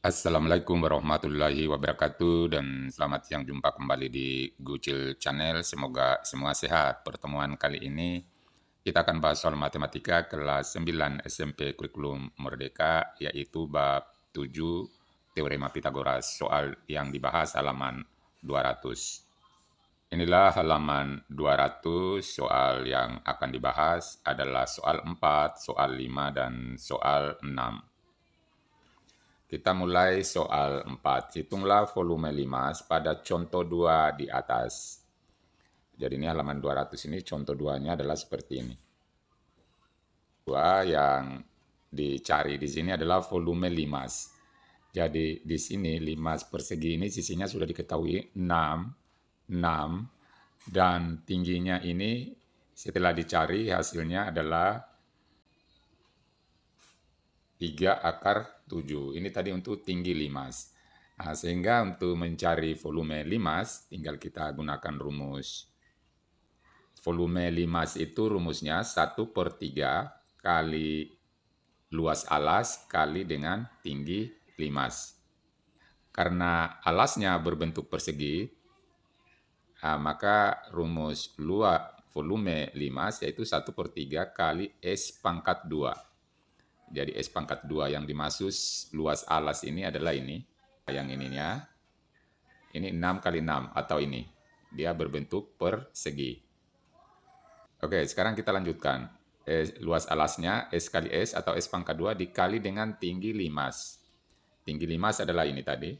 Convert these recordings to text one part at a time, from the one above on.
Assalamualaikum warahmatullahi wabarakatuh dan selamat siang, jumpa kembali di Gucil Channel. Semoga semua sehat. Pertemuan kali ini kita akan bahas soal matematika kelas 9 SMP Kurikulum Merdeka, yaitu bab 7 Teorema Pitagoras. Soal yang dibahas halaman 200. Inilah halaman 200. Soal yang akan dibahas adalah soal 4, soal 5, dan soal 6. Kita mulai soal 4. Hitunglah volume limas pada contoh 2 di atas. Jadi ini halaman 200 ini contoh 2-nya adalah seperti ini. 2 yang dicari di sini adalah volume limas. Jadi di sini limas persegi ini sisinya sudah diketahui 6, 6, dan tingginya ini setelah dicari hasilnya adalah 3/7. Ini tadi untuk tinggi limas. Nah, sehingga untuk mencari volume limas, tinggal kita gunakan rumus. Volume limas itu rumusnya 1/3 kali luas alas kali dengan tinggi limas. Karena alasnya berbentuk persegi, maka rumus volume limas yaitu 1/3 kali S pangkat 2. Jadi S pangkat 2 yang dimaksud luas alas ini adalah ini. Yang ininya, ini 6 kali 6 atau ini. Dia berbentuk persegi. Oke, sekarang kita lanjutkan. Luas alasnya S kali S atau S pangkat 2 dikali dengan tinggi limas. Tinggi limas adalah ini tadi,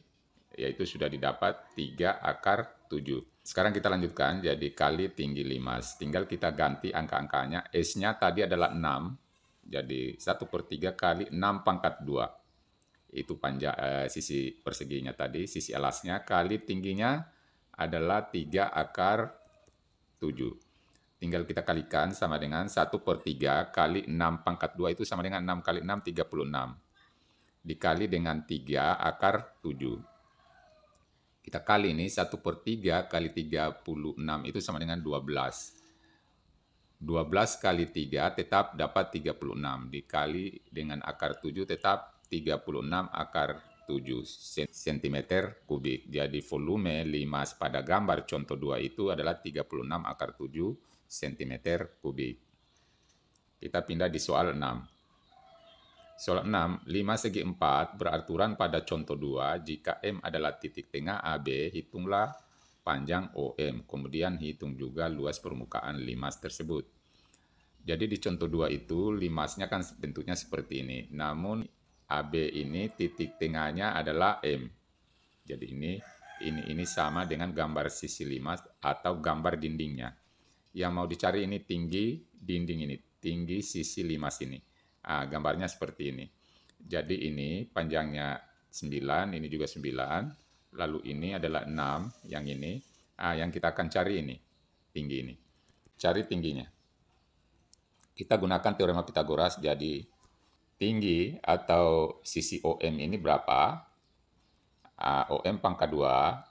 yaitu sudah didapat 3/7. Sekarang kita lanjutkan, jadi kali tinggi limas. Tinggal kita ganti angka-angkanya. S-nya tadi adalah 6. Jadi 1/3 kali 6 pangkat 2. Itu panjang sisi perseginya tadi, sisi alasnya, kali tingginya adalah 3/7. Tinggal kita kalikan sama dengan 1/3 kali 6 pangkat 2 itu sama dengan 6 kali 6, 36. Dikali dengan 3/7. Kita kali ini 1/3 kali 36 itu sama dengan 12. 12 kali 3 tetap dapat 36. Dikali dengan akar 7 tetap 36/7 cm kubik. Jadi volume limas pada gambar contoh 2 itu adalah 36/7 cm kubik. Kita pindah di soal 6. Soal 6, 5 segi 4 beraturan pada contoh 2, jika M adalah titik tengah AB, hitunglah panjang OM, kemudian hitung juga luas permukaan limas tersebut. Jadi di contoh 2 itu limasnya kan bentuknya seperti ini, namun AB ini titik tengahnya adalah M. Jadi ini sama dengan gambar sisi limas atau gambar dindingnya. Yang mau dicari ini tinggi dinding ini, tinggi sisi limas ini. Gambarnya seperti ini. Jadi ini panjangnya 9, ini juga 9, lalu ini adalah 6, yang ini. Yang kita akan cari ini, tinggi ini. Cari tingginya. Kita gunakan teorema Pitagoras, jadi tinggi atau sisi OM ini berapa? OM pangkat 2,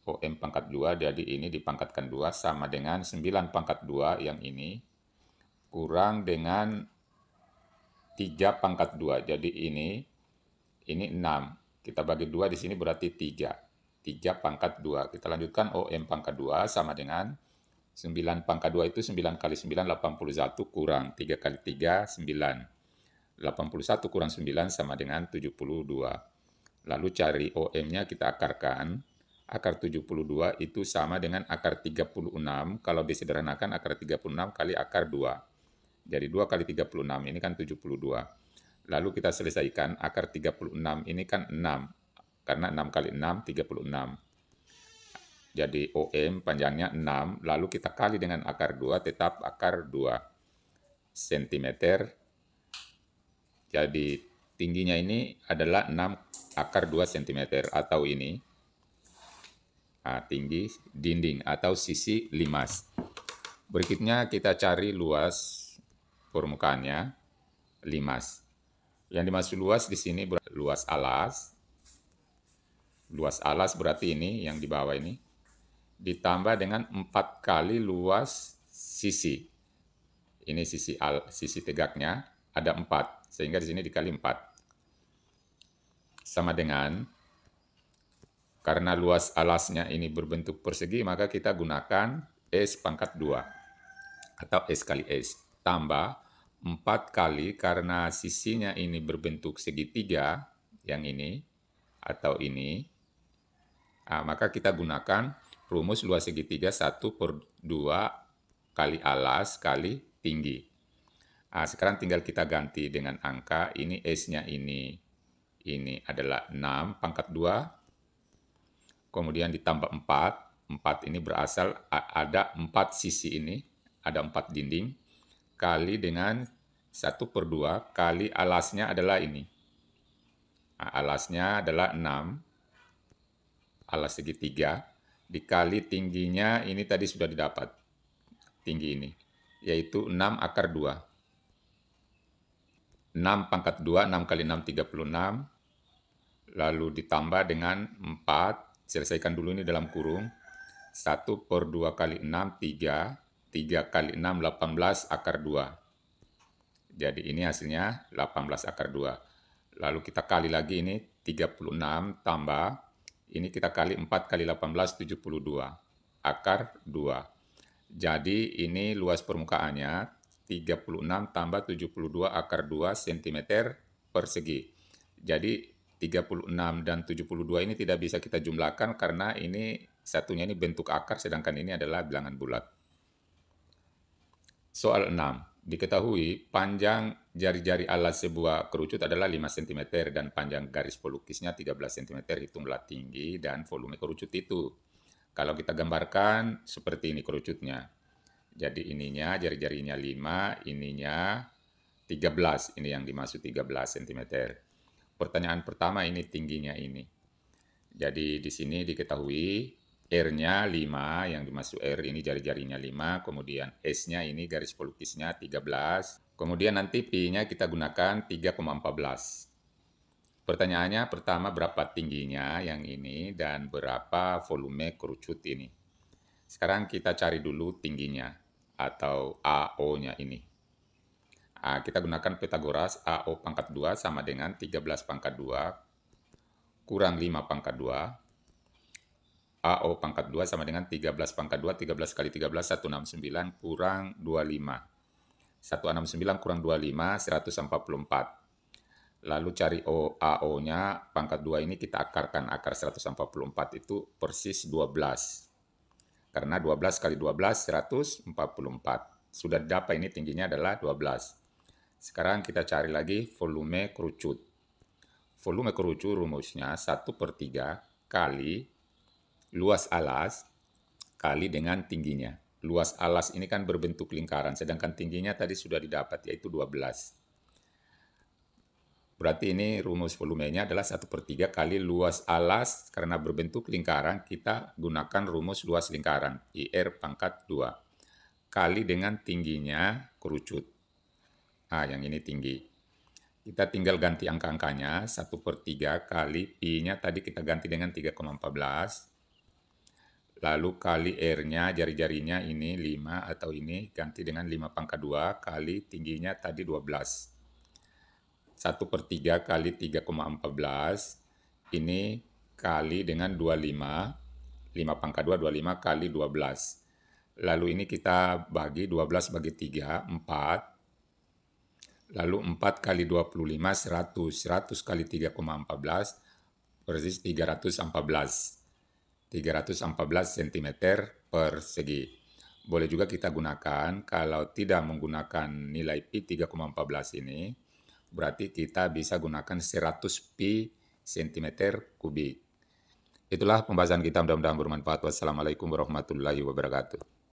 OM pangkat 2, jadi ini dipangkatkan 2 sama dengan 9 pangkat 2 yang ini, kurang dengan 3 pangkat 2. Jadi ini 6. Kita bagi 2 di sini berarti 3. 3 pangkat 2. Kita lanjutkan OM pangkat 2 sama dengan 9 pangkat 2 itu 9 kali 9, 81 kurang 3 kali 3, 9. 81 kurang 9 sama dengan 72. Lalu cari OM-nya kita akarkan. Akar 72 itu sama dengan akar 36. Kalau disederhanakan akar 36 kali akar 2. Jadi 2 kali 36 ini kan 72. Lalu kita selesaikan, akar 36 ini kan 6. Karena 6 kali 6, 36. Jadi OM panjangnya 6, lalu kita kali dengan akar 2, tetap akar 2 cm. Jadi tingginya ini adalah 6/2 cm atau ini tinggi dinding atau sisi limas. Berikutnya kita cari luas permukaannya limas. Yang dimaksud luas di sini luas alas. Luas alas berarti ini yang di bawah ini ditambah dengan 4 kali luas sisi. Ini sisi tegaknya ada 4, sehingga di sini dikali 4. sama dengan, karena luas alasnya ini berbentuk persegi, maka kita gunakan S pangkat 2 atau S kali S tambah 4 kali, karena sisinya ini berbentuk segitiga, yang ini atau ini, maka kita gunakan rumus luas segitiga 1/2 kali alas kali tinggi. Sekarang tinggal kita ganti dengan angka, ini S-nya ini adalah 6 pangkat 2, kemudian ditambah 4, 4 ini berasal ada 4 sisi ini, ada 4 dinding, kali dengan 1/2 kali alasnya adalah ini. Alasnya adalah 6, alas segitiga, dikali tingginya ini tadi sudah didapat, tinggi ini, yaitu 6 akar 2. 6 pangkat 2, 6 kali 6, 36. Lalu ditambah dengan 4, selesaikan dulu ini dalam kurung. 1/2 kali 6, 3. 3 kali 6, 18 akar 2. Jadi ini hasilnya 18 akar 2. Lalu kita kali lagi ini, 36 tambah, ini kita kali 4 kali 18, 72 akar 2. Jadi ini luas permukaannya 36 tambah 72 akar 2 cm persegi. Jadi 36 dan 72 ini tidak bisa kita jumlahkan karena ini satunya ini bentuk akar sedangkan ini adalah bilangan bulat. Soal 6. Diketahui panjang jari-jari alas sebuah kerucut adalah 5 cm dan panjang garis pelukisnya 13 cm. Hitunglah tinggi dan volume kerucut itu. Kalau kita gambarkan seperti ini kerucutnya. Jadi ininya jari-jarinya 5, ininya 13. Ini yang dimaksud 13 cm. Pertanyaan pertama ini tingginya ini. Jadi di sini diketahui R-nya 5, yang dimaksud R ini jari-jarinya 5, kemudian S-nya ini garis pelukisnya 13, kemudian nanti Pi-nya kita gunakan 3,14. Pertanyaannya pertama berapa tingginya yang ini dan berapa volume kerucut ini. Sekarang kita cari dulu tingginya atau AO-nya ini. Kita gunakan Pythagoras, AO pangkat 2 sama dengan 13 pangkat 2 kurang 5 pangkat 2. AO pangkat 2 sama dengan 13 pangkat 2, 13 kali 13, 169 kurang 25. 169 kurang 25, 144. Lalu cari AO-nya, pangkat 2 ini kita akarkan, akar 144 itu persis 12. Karena 12 kali 12, 144. Sudah dapat ini tingginya adalah 12. Sekarang kita cari lagi volume kerucut. Volume kerucut rumusnya 1/3 kali luas alas kali dengan tingginya. Luas alas ini kan berbentuk lingkaran, sedangkan tingginya tadi sudah didapat yaitu 12. Berarti ini rumus volumenya adalah 1/3 kali luas alas, karena berbentuk lingkaran kita gunakan rumus luas lingkaran, IR pangkat 2. Kali dengan tingginya kerucut. Yang ini tinggi. Kita tinggal ganti angka-angkanya, 1/3 kali Pi-nya tadi kita ganti dengan 3,14. Lalu kali R-nya, jari-jarinya ini 5 atau ini ganti dengan 5 pangkat 2 kali tingginya tadi 12. 1/3 kali 3,14 ini kali dengan 25, 5 pangkat 2, 25 kali 12. Lalu ini kita bagi 12 bagi 3, 4. Lalu 4 kali 25, 100. 100 kali 3,14 persis 314. 314 cm persegi. Boleh juga kita gunakan, kalau tidak menggunakan nilai Pi 3,14 ini, berarti kita bisa gunakan 100 Pi cm kubik. Itulah pembahasan kita, mudah-mudahan bermanfaat. Wassalamualaikum warahmatullahi wabarakatuh.